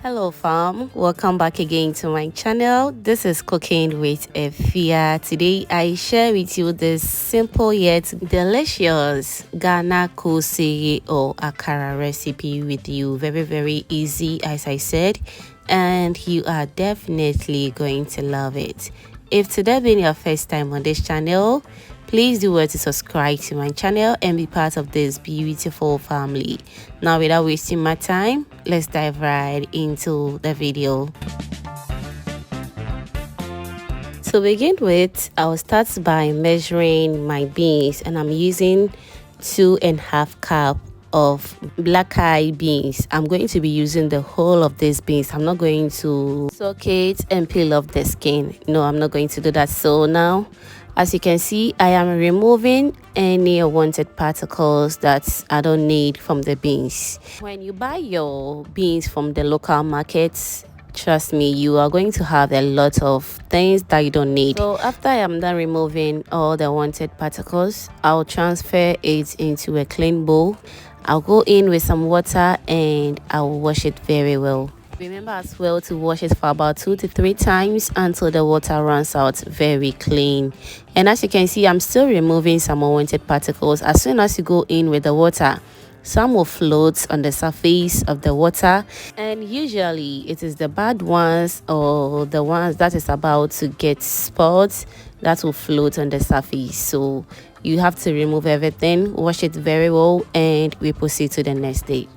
Hello fam, welcome back again to my channel. This is Cooking with Efia. Today I share with you this simple yet delicious Ghana Koose or Akara recipe with you. Very easy, as I said, and you are definitely going to love it. If today being your first time on this channel, please do well to subscribe to my channel and be part of this beautiful family. Now, without wasting my time, let's dive right into the video. To begin with, I'll start by measuring my beans, and I'm using 2.5 cups of black eye beans. I'm going to be using the whole of these beans. I'm not going to soak it and peel off the skin. No, I'm not going to do that. So now, as you can see, I am removing any unwanted particles that I don't need from the beans. When you buy your beans from the local markets, trust me, you are going to have a lot of things that you don't need. So after I am done removing all the unwanted particles, I'll transfer it into a clean bowl. I'll go in with some water and I'll wash it very well. Remember as well to wash it for about 2 to 3 times until the water runs out very clean. And as you can see, I'm still removing some unwanted particles. As soon as you go in with the water, some will float on the surface of the water, and usually it is the bad ones or the ones that is about to get spoiled that will float on the surface. So you have to remove everything, wash it very well, and we proceed to the next day.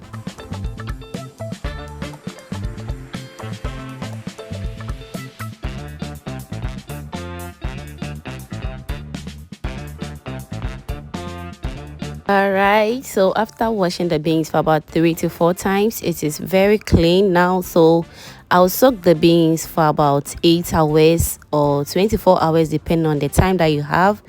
Alright, so after washing the beans for about 3 to 4 times, it is very clean now. So I'll soak the beans for about 8 hours or 24 hours depending on the time that you have.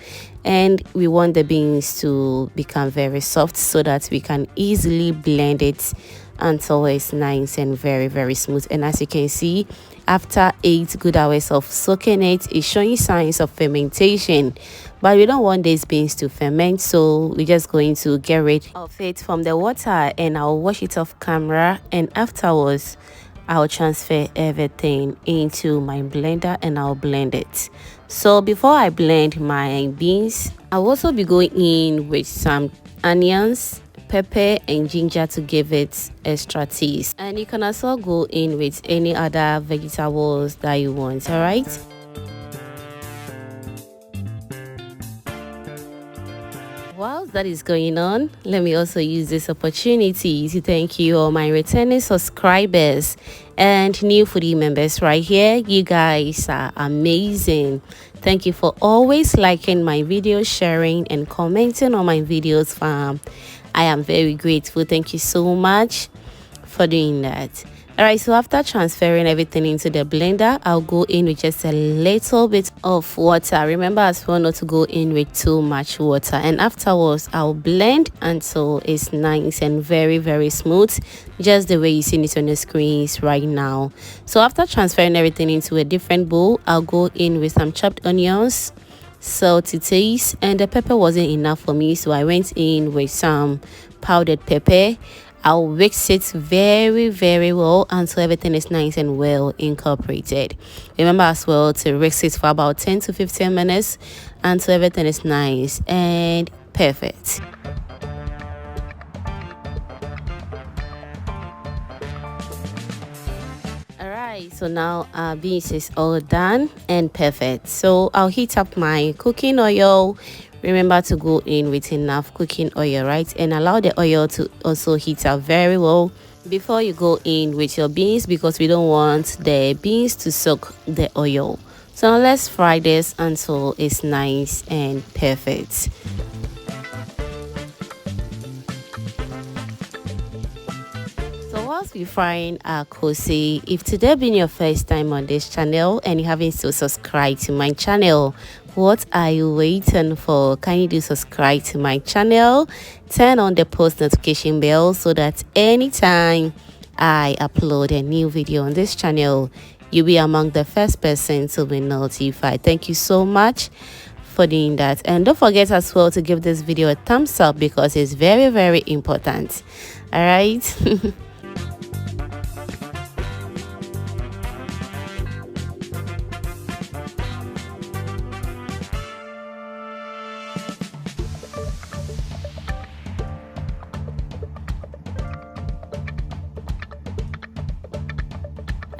And we want the beans to become very soft so that we can easily blend it until it's nice and very smooth. And as you can see, after 8 good hours of soaking it, it's showing signs of fermentation, but we don't want these beans to ferment, so we're just going to get rid of it from the water and I'll wash it off camera, and afterwards I'll transfer everything into my blender and I'll blend it. So before I blend my beans, I'll also be going in with some onions, pepper and ginger to give it extra taste, and you can also go in with any other vegetables that you want. All right, while that is going on, let me also use this opportunity to thank you all my returning subscribers and new foodie members right here. You guys are amazing. Thank you for always liking my videos, sharing and commenting on my videos, fam. I am very grateful. Thank you so much for doing that. All right, so after transferring everything into the blender, I'll go in with just a little bit of water. Remember as well not to go in with too much water, and afterwards I'll blend until it's nice and very smooth, just the way you see it on the screens right now. So after transferring everything into a different bowl, I'll go in with some chopped onions, salt to taste, and the pepper wasn't enough for me, so I went in with some powdered pepper. I'll mix it very well until everything is nice and well incorporated. Remember as well to mix it for about 10 to 15 minutes until everything is nice and perfect. Alright, so now our beans is all done and perfect. So I'll heat up my cooking oil. Remember to go in with enough cooking oil, right? And allow the oil to also heat up very well before you go in with your beans, because we don't want the beans to soak the oil. So now let's fry this until it's nice and perfect. Whilst we're frying our koose, if today being your first time on this channel and you haven't still subscribed to my channel, what are you waiting for? Can you do subscribe to my channel? Turn on the post notification bell so that anytime I upload a new video on this channel, you'll be among the first person to be notified. Thank you so much for doing that, and don't forget as well to give this video a thumbs up because it's very important. All right.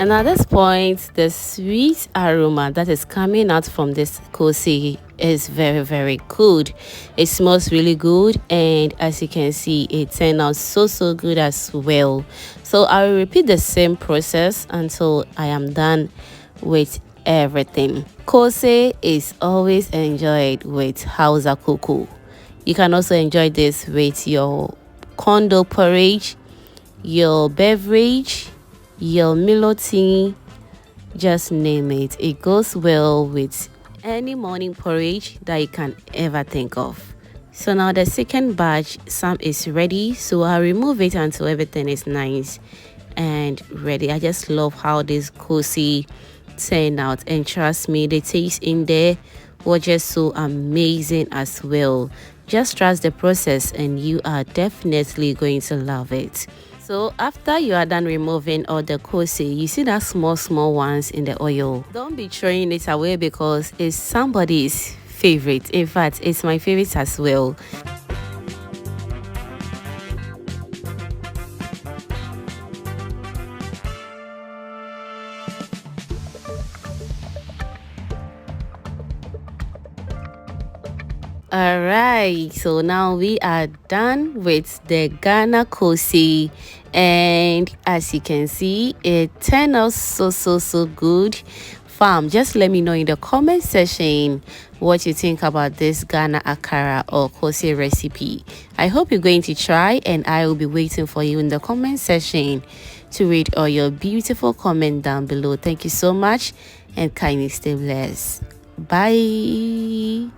And at this point, the sweet aroma that is coming out from this Koose is very good. It smells really good, and as you can see, it turned out so good as well. So I will repeat the same process until I am done with everything. Koose is always enjoyed with Hausa cocoa. You can also enjoy this with your condo porridge, your beverage, your Milo tea, just name it. It goes well with any morning porridge that you can ever think of. So now the second batch, some is ready, so I'll remove it until everything is nice and ready. I just love how this Koose turned out, and trust me, the taste in there was just so amazing as well. Just trust the process and you are definitely going to love it. So after you are done removing all the Koose, you see that small ones in the oil. Don't be throwing it away because it's somebody's favorite. In fact, it's my favorite as well. Alright, so now we are done with the Ghana Koose, and as you can see, it turned out so good. Fam, just let me know in the comment section what you think about this Ghana Akara or Koose recipe. I hope you're going to try, and I will be waiting for you in the comment section to read all your beautiful comment down below. Thank you so much, and kindly stay blessed. Bye.